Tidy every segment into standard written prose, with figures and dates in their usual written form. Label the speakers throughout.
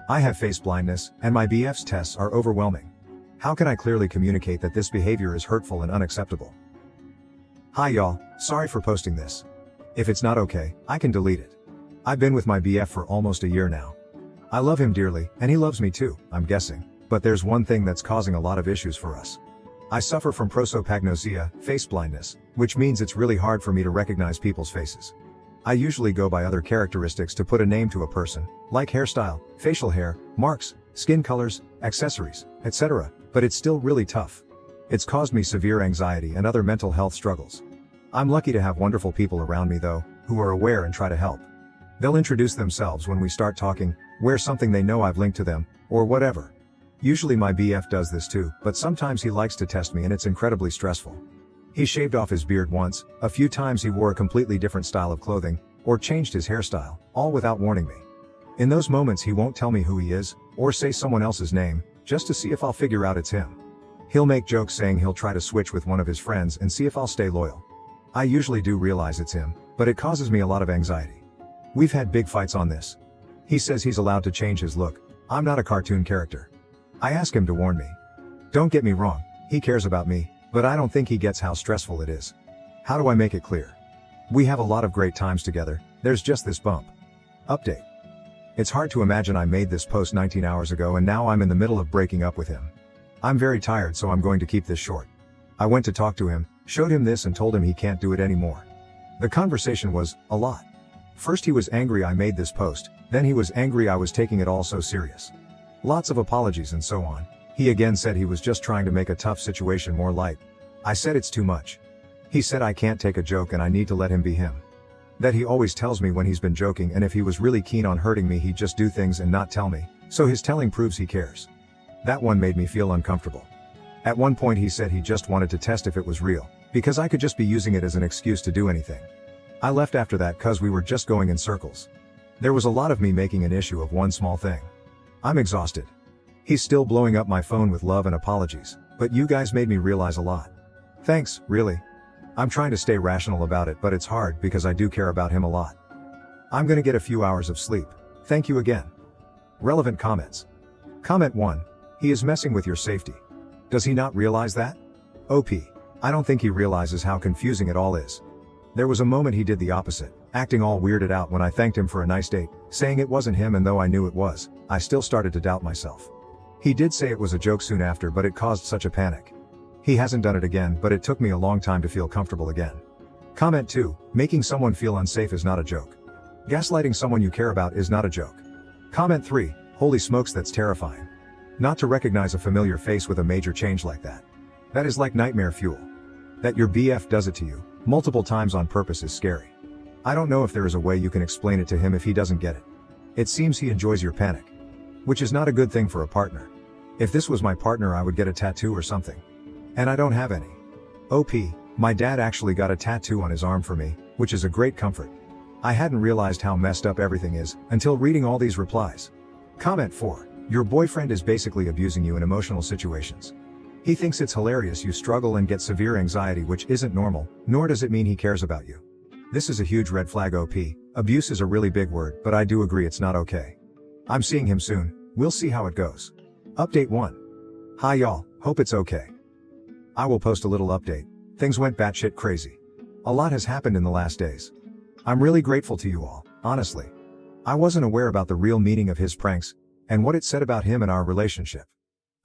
Speaker 1: I have face blindness, and my BF's tests are overwhelming. How can I clearly communicate that this behavior is hurtful and unacceptable? Hi y'all, sorry for posting this. If it's not okay, I can delete it. I've been with my BF for almost a year now. I love him dearly, and he loves me too, I'm guessing. But there's one thing that's causing a lot of issues for us. I suffer from prosopagnosia, face blindness, which means it's really hard for me to recognize people's faces. I usually go by other characteristics to put a name to a person, like hairstyle, facial hair, marks, skin colors, accessories, etc., but it's still really tough. It's caused me severe anxiety and other mental health struggles. I'm lucky to have wonderful people around me though, who are aware and try to help. They'll introduce themselves when we start talking, wear something they know I've linked to them, or whatever. Usually my BF does this too, but sometimes he likes to test me and it's incredibly stressful. He shaved off his beard once, a few times he wore a completely different style of clothing, or changed his hairstyle, all without warning me. In those moments he won't tell me who he is, or say someone else's name, just to see if I'll figure out it's him. He'll make jokes saying he'll try to switch with one of his friends and see if I'll stay loyal. I usually do realize it's him, but it causes me a lot of anxiety. We've had big fights on this. He says he's allowed to change his look. I'm not a cartoon character. I ask him to warn me. Don't get me wrong, he cares about me, but I don't think he gets how stressful it is. How do I make it clear? We have a lot of great times together, there's just this bump. Update. It's hard to imagine I made this post 19 hours ago and now I'm in the middle of breaking up with him. I'm very tired so I'm going to keep this short. I went to talk to him, showed him this and told him he can't do it anymore. The conversation was a lot. First he was angry I made this post, then he was angry I was taking it all so serious. Lots of apologies and so on. He again said he was just trying to make a tough situation more light. I said it's too much. He said I can't take a joke and I need to let him be him. That he always tells me when he's been joking and if he was really keen on hurting me he'd just do things and not tell me, so his telling proves he cares. That one made me feel uncomfortable. At one point he said he just wanted to test if it was real, because I could just be using it as an excuse to do anything. I left after that cause we were just going in circles. There was a lot of me making an issue of one small thing. I'm exhausted. He's still blowing up my phone with love and apologies, but you guys made me realize a lot. Thanks, really. I'm trying to stay rational about it but it's hard because I do care about him a lot. I'm gonna get a few hours of sleep. Thank you again. Relevant comments. Comment 1. He is messing with your safety. Does he not realize that? OP. I don't think he realizes how confusing it all is. There was a moment he did the opposite, acting all weirded out when I thanked him for a nice date, saying it wasn't him and though I knew it was, I still started to doubt myself. He did say it was a joke soon after but it caused such a panic. He hasn't done it again but it took me a long time to feel comfortable again. Comment 2. Making someone feel unsafe is not a joke. Gaslighting someone you care about is not a joke. Comment 3. Holy smokes, that's terrifying. Not to recognize a familiar face with a major change like that. That is like nightmare fuel. That your BF does it to you, multiple times on purpose is scary. I don't know if there is a way you can explain it to him if he doesn't get it. It seems he enjoys your panic. Which is not a good thing for a partner. If this was my partner I would get a tattoo or something. And I don't have any. OP, my dad actually got a tattoo on his arm for me, which is a great comfort. I hadn't realized how messed up everything is, until reading all these replies. Comment 4. Your boyfriend is basically abusing you in emotional situations. He thinks it's hilarious you struggle and get severe anxiety which isn't normal, nor does it mean he cares about you. This is a huge red flag OP, abuse is a really big word but I do agree it's not okay. I'm seeing him soon, we'll see how it goes. Update 1. Hi y'all, hope it's okay. I will post a little update. Things went batshit crazy. A lot has happened in the last days. I'm really grateful to you all, honestly. I wasn't aware about the real meaning of his pranks, and what it said about him and our relationship.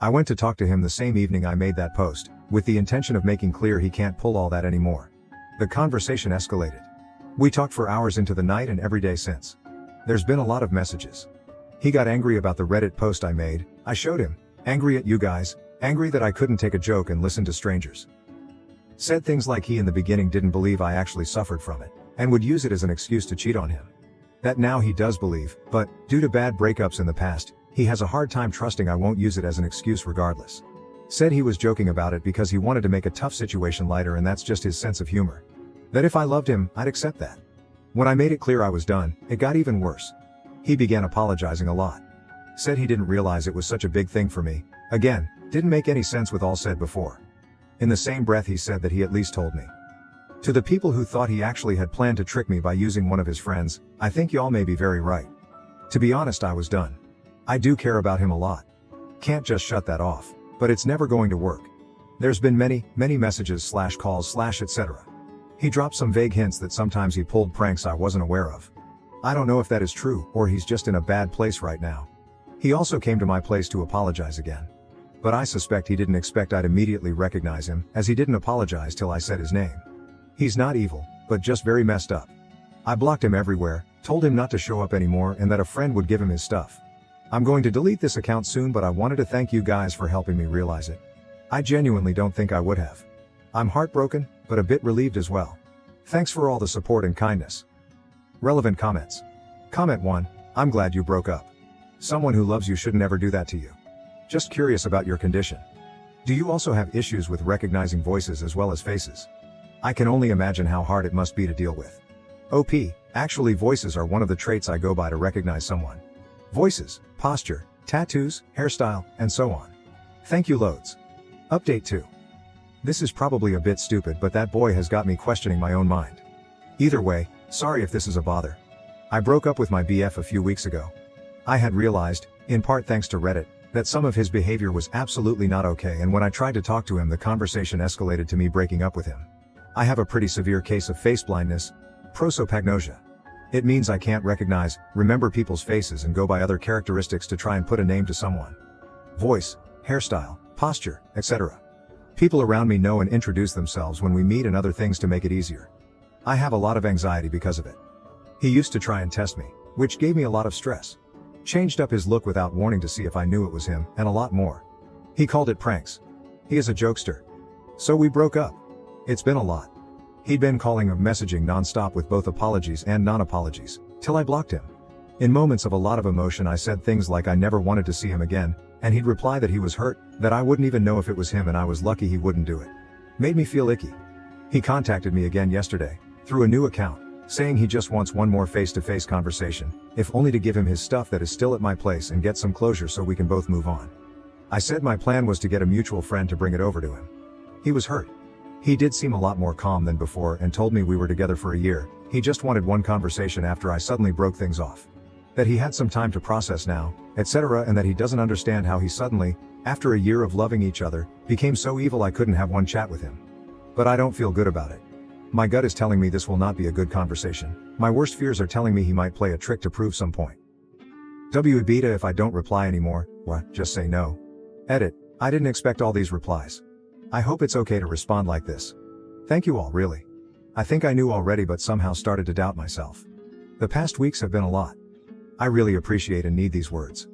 Speaker 1: I went to talk to him the same evening I made that post, with the intention of making clear he can't pull all that anymore. The conversation escalated. We talked for hours into the night and every day since. There's been a lot of messages. He got angry about the Reddit post I made, I showed him. Angry at you guys, angry that I couldn't take a joke and listen to strangers. Said things like he in the beginning didn't believe I actually suffered from it, and would use it as an excuse to cheat on him. That now he does believe, but, due to bad breakups in the past, he has a hard time trusting I won't use it as an excuse regardless. Said he was joking about it because he wanted to make a tough situation lighter and that's just his sense of humor. That if I loved him, I'd accept that. When I made it clear I was done, it got even worse. He began apologizing a lot. Said he didn't realize it was such a big thing for me. Again, didn't make any sense with all said before. In the same breath he said that he at least told me. To the people who thought he actually had planned to trick me by using one of his friends, I think y'all may be very right. To be honest, I was done. I do care about him a lot. Can't just shut that off, but it's never going to work. There's been many messages / calls / etc. He dropped some vague hints that sometimes he pulled pranks I wasn't aware of. I don't know if that is true, or he's just in a bad place right now. He also came to my place to apologize again. But I suspect he didn't expect I'd immediately recognize him, as he didn't apologize till I said his name. He's not evil, but just very messed up. I blocked him everywhere, told him not to show up anymore and that a friend would give him his stuff. I'm going to delete this account soon, but I wanted to thank you guys for helping me realize it. I genuinely don't think I would have. I'm heartbroken, but a bit relieved as well. Thanks for all the support and kindness. Relevant comments. Comment 1. I'm glad you broke up. Someone who loves you should never do that to you. Just curious about your condition. Do you also have issues with recognizing voices as well as faces? I can only imagine how hard it must be to deal with. OP, actually voices are one of the traits I go by to recognize someone. Voices, posture, tattoos, hairstyle, and so on. Thank you loads. Update 2. This is probably a bit stupid, but that boy has got me questioning my own mind. Either way, sorry if this is a bother. I broke up with my BF a few weeks ago. I had realized, in part thanks to Reddit, that some of his behavior was absolutely not okay, and when I tried to talk to him the conversation escalated to me breaking up with him. I have a pretty severe case of face blindness, prosopagnosia. It means I can't remember people's faces and go by other characteristics to try and put a name to someone. Voice, hairstyle, posture, etc. People around me know and introduce themselves when we meet and other things to make it easier. I have a lot of anxiety because of it. He used to try and test me, which gave me a lot of stress. Changed up his look without warning to see if I knew it was him, and a lot more. He called it pranks. He is a jokester. So we broke up. It's been a lot. He'd been calling or messaging non-stop with both apologies and non-apologies, till I blocked him. In moments of a lot of emotion I said things like I never wanted to see him again, and he'd reply that he was hurt, that I wouldn't even know if it was him and I was lucky he wouldn't do it. Made me feel icky. He contacted me again yesterday, through a new account, saying he just wants one more face-to-face conversation, if only to give him his stuff that is still at my place and get some closure so we can both move on. I said my plan was to get a mutual friend to bring it over to him. He was hurt. He did seem a lot more calm than before and told me we were together for a year, he just wanted one conversation after I suddenly broke things off. That he had some time to process now, etc., and that he doesn't understand how he suddenly, after a year of loving each other, became so evil I couldn't have one chat with him. But I don't feel good about it. My gut is telling me this will not be a good conversation. My worst fears are telling me he might play a trick to prove some point. AITA if I don't reply anymore, just say no. Edit, I didn't expect all these replies. I hope it's okay to respond like this. Thank you all, really. I think I knew already but somehow started to doubt myself. The past weeks have been a lot. I really appreciate and need these words.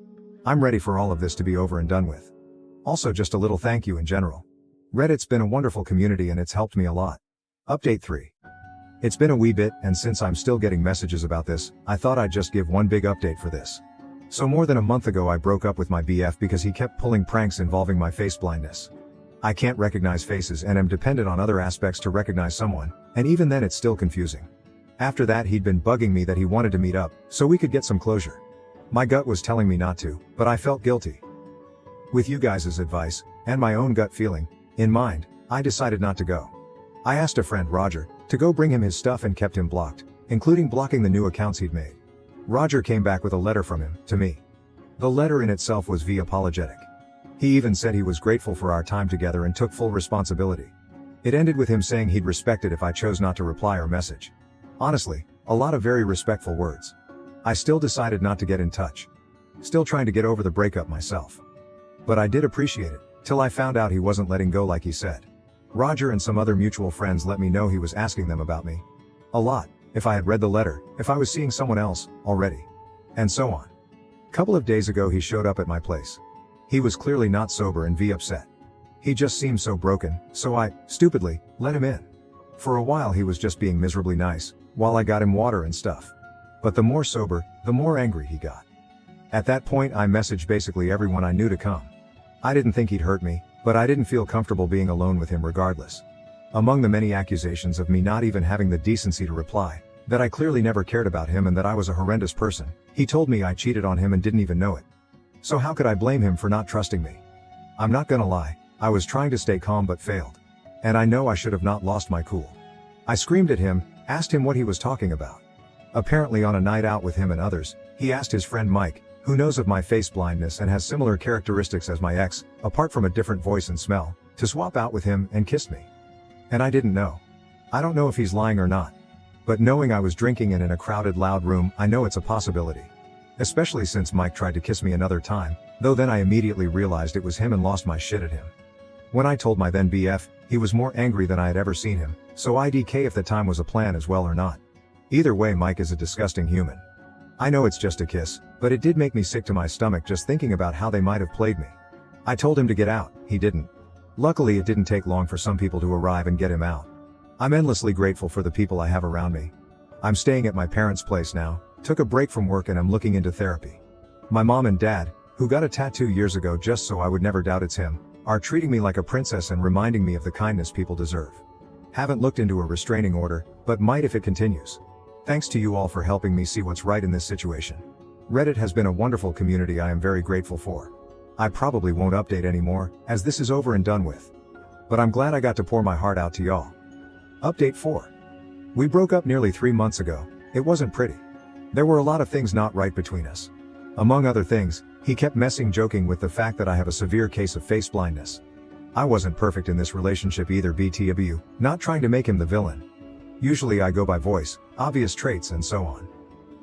Speaker 1: I'm ready for all of this to be over and done with. Also just a little thank you in general. Reddit's been a wonderful community and it's helped me a lot. Update 3. It's been a wee bit, and since I'm still getting messages about this, I thought I'd just give one big update for this. So more than a month ago I broke up with my BF because he kept pulling pranks involving my face blindness. I can't recognize faces and am dependent on other aspects to recognize someone, and even then it's still confusing. After that he'd been bugging me that he wanted to meet up, so we could get some closure. My gut was telling me not to, but I felt guilty. With you guys' advice, and my own gut feeling in mind, I decided not to go. I asked a friend, Roger, to go bring him his stuff and kept him blocked, including blocking the new accounts he'd made. Roger came back with a letter from him, to me. The letter in itself was apologetic. He even said he was grateful for our time together and took full responsibility. It ended with him saying he'd respect it if I chose not to reply or message. Honestly, a lot of very respectful words. I still decided not to get in touch. Still trying to get over the breakup myself. But I did appreciate it, till I found out he wasn't letting go like he said. Roger and some other mutual friends let me know he was asking them about me. A lot, if I had read the letter, if I was seeing someone else, already. And so on. Couple of days ago he showed up at my place. He was clearly not sober and upset. He just seemed so broken, so I, stupidly, let him in. For a while he was just being miserably nice, while I got him water and stuff. But the more sober, the more angry he got. At that point I messaged basically everyone I knew to come. I didn't think he'd hurt me, but I didn't feel comfortable being alone with him regardless. Among the many accusations of me not even having the decency to reply, that I clearly never cared about him and that I was a horrendous person, he told me I cheated on him and didn't even know it. So how could I blame him for not trusting me? I'm not gonna lie, I was trying to stay calm but failed. And I know I should have not lost my cool. I screamed at him, asked him what he was talking about. Apparently on a night out with him and others, he asked his friend Mike, who knows of my face blindness and has similar characteristics as my ex, apart from a different voice and smell, to swap out with him and kissed me. And I didn't know. I don't know if he's lying or not. But knowing I was drinking and in a crowded loud room, I know it's a possibility. Especially since Mike tried to kiss me another time, though then I immediately realized it was him and lost my shit at him. When I told my then BF, he was more angry than I had ever seen him, so IDK if the time was a plan as well or not. Either way, Mike is a disgusting human. I know it's just a kiss, but it did make me sick to my stomach just thinking about how they might have played me. I told him to get out, he didn't. Luckily it didn't take long for some people to arrive and get him out. I'm endlessly grateful for the people I have around me. I'm staying at my parents' place now, took a break from work and I'm looking into therapy. My mom and dad, who got a tattoo years ago just so I would never doubt it's him, are treating me like a princess and reminding me of the kindness people deserve. Haven't looked into a restraining order, but might if it continues. Thanks to you all for helping me see what's right in this situation. Reddit has been a wonderful community I am very grateful for. I probably won't update anymore, as this is over and done with. But I'm glad I got to pour my heart out to y'all. Update 4. We broke up nearly 3 months ago. It wasn't pretty. There were a lot of things not right between us. Among other things, he kept joking with the fact that I have a severe case of face blindness. I wasn't perfect in this relationship either, BTW, not trying to make him the villain. Usually I go by voice, obvious traits and so on.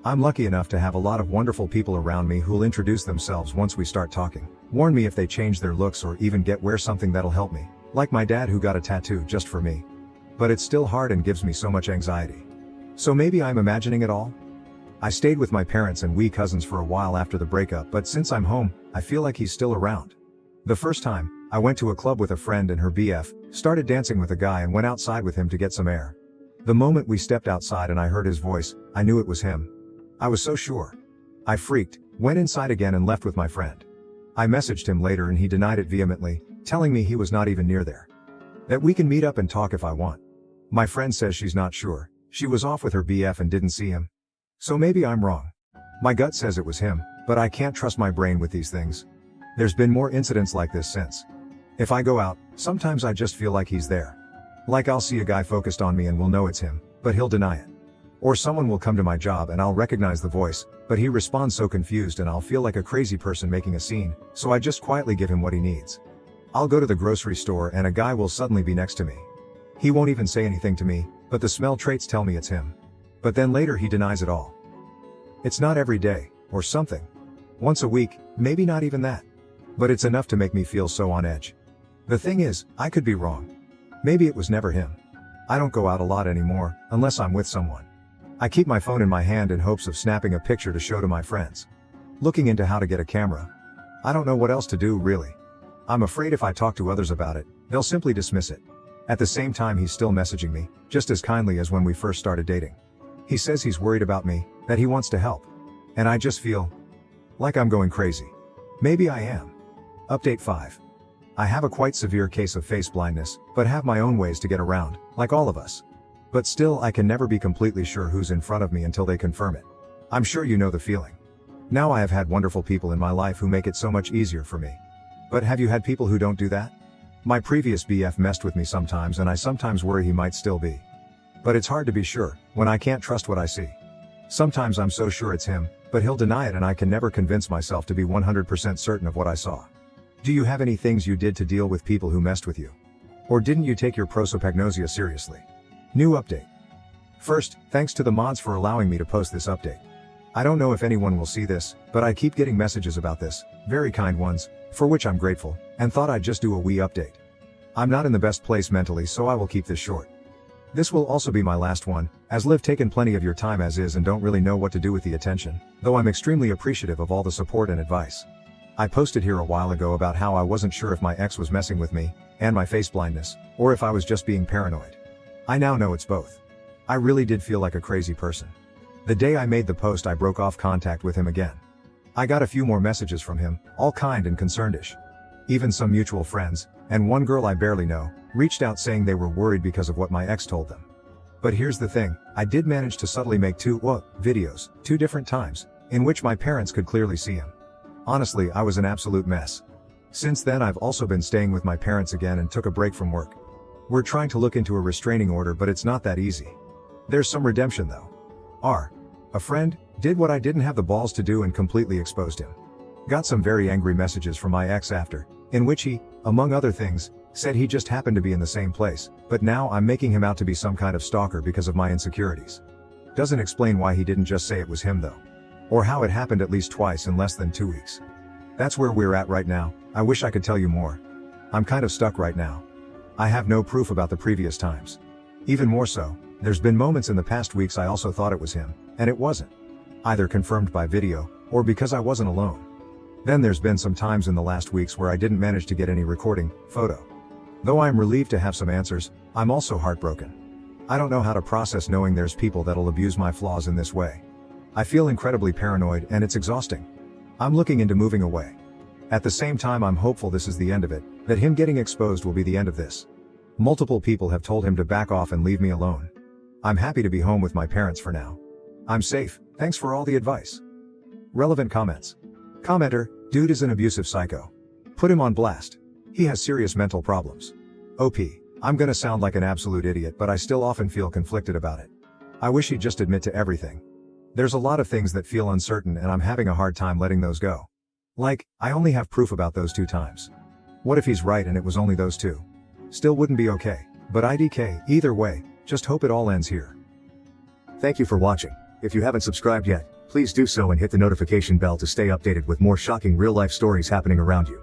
Speaker 1: I'm lucky enough to have a lot of wonderful people around me who'll introduce themselves once we start talking, warn me if they change their looks or even wear something that'll help me, like my dad who got a tattoo just for me. But it's still hard and gives me so much anxiety. So maybe I'm imagining it all? I stayed with my parents and we cousins for a while after the breakup, but since I'm home, I feel like he's still around. The first time, I went to a club with a friend and her BF, started dancing with a guy and went outside with him to get some air. The moment we stepped outside and I heard his voice, I knew it was him. I was so sure. I freaked, went inside again and left with my friend. I messaged him later and he denied it vehemently, telling me he was not even near there. That we can meet up and talk if I want. My friend says she's not sure, she was off with her BF and didn't see him. So maybe I'm wrong. My gut says it was him, but I can't trust my brain with these things. There's been more incidents like this since. If I go out, sometimes I just feel like he's there. Like I'll see a guy focused on me and will know it's him, but he'll deny it. Or someone will come to my job and I'll recognize the voice, but he responds so confused and I'll feel like a crazy person making a scene, so I just quietly give him what he needs. I'll go to the grocery store and a guy will suddenly be next to me. He won't even say anything to me, but the smell traits tell me it's him. But then later he denies it all. It's not every day, or something. Once a week, maybe not even that. But it's enough to make me feel so on edge. The thing is, I could be wrong. Maybe it was never him. I don't go out a lot anymore, unless I'm with someone. I keep my phone in my hand in hopes of snapping a picture to show to my friends. Looking into how to get a camera. I don't know what else to do, really. I'm afraid if I talk to others about it, they'll simply dismiss it. At the same time he's still messaging me, just as kindly as when we first started dating. He says he's worried about me, that he wants to help. And I just feel like I'm going crazy. Maybe I am. Update 5. I have a quite severe case of face blindness, but have my own ways to get around, like all of us. But still I can never be completely sure who's in front of me until they confirm it. I'm sure you know the feeling. Now I have had wonderful people in my life who make it so much easier for me. But have you had people who don't do that? My previous BF messed with me sometimes and I sometimes worry he might still be. But it's hard to be sure, when I can't trust what I see. Sometimes I'm so sure it's him, but he'll deny it and I can never convince myself to be 100% certain of what I saw. Do you have any things you did to deal with people who messed with you? Or didn't you take your prosopagnosia seriously? New update. First, thanks to the mods for allowing me to post this update. I don't know if anyone will see this, but I keep getting messages about this, very kind ones, for which I'm grateful, and thought I'd just do a wee update. I'm not in the best place mentally, so I will keep this short. This will also be my last one, as Liv taken plenty of your time as is and don't really know what to do with the attention, though I'm extremely appreciative of all the support and advice. I posted here a while ago about how I wasn't sure if my ex was messing with me, and my face blindness, or if I was just being paranoid. I now know it's both. I really did feel like a crazy person. The day I made the post I broke off contact with him again. I got a few more messages from him, all kind and concerned-ish. Even some mutual friends, and one girl I barely know, reached out saying they were worried because of what my ex told them. But here's the thing, I did manage to subtly make two videos, 2 different times, in which my parents could clearly see him. Honestly, I was an absolute mess. Since then I've also been staying with my parents again and took a break from work. We're trying to look into a restraining order, but it's not that easy. There's some redemption though. A friend, Did what I didn't have the balls to do and completely exposed him. Got some very angry messages from my ex after, in which he, among other things, said he just happened to be in the same place, but now I'm making him out to be some kind of stalker because of my insecurities. Doesn't explain why he didn't just say it was him though. Or how it happened at least twice in less than 2 weeks. That's where we're at right now. I wish I could tell you more. I'm kind of stuck right now. I have no proof about the previous times. Even more so, there's been moments in the past weeks I also thought it was him, and it wasn't. Either confirmed by video, or because I wasn't alone. Then there's been some times in the last weeks where I didn't manage to get any recording, photo. Though I'm relieved to have some answers, I'm also heartbroken. I don't know how to process knowing there's people that'll abuse my flaws in this way. I feel incredibly paranoid and it's exhausting. I'm looking into moving away. At the same time I'm hopeful this is the end of it, that him getting exposed will be the end of this. Multiple people have told him to back off and leave me alone. I'm happy to be home with my parents for now. I'm safe, thanks for all the advice. Relevant comments. Commenter, dude is an abusive psycho. Put him on blast. He has serious mental problems. OP, I'm gonna sound like an absolute idiot but I still often feel conflicted about it. I wish he'd just admit to everything. There's a lot of things that feel uncertain and I'm having a hard time letting those go. Like, I only have proof about those 2 times. What if he's right and it was only those 2? Still wouldn't be okay. But IDK, either way, just hope it all ends here.
Speaker 2: Thank you for watching. If you haven't subscribed yet, please do so and hit the notification bell to stay updated with more shocking real-life stories happening around you.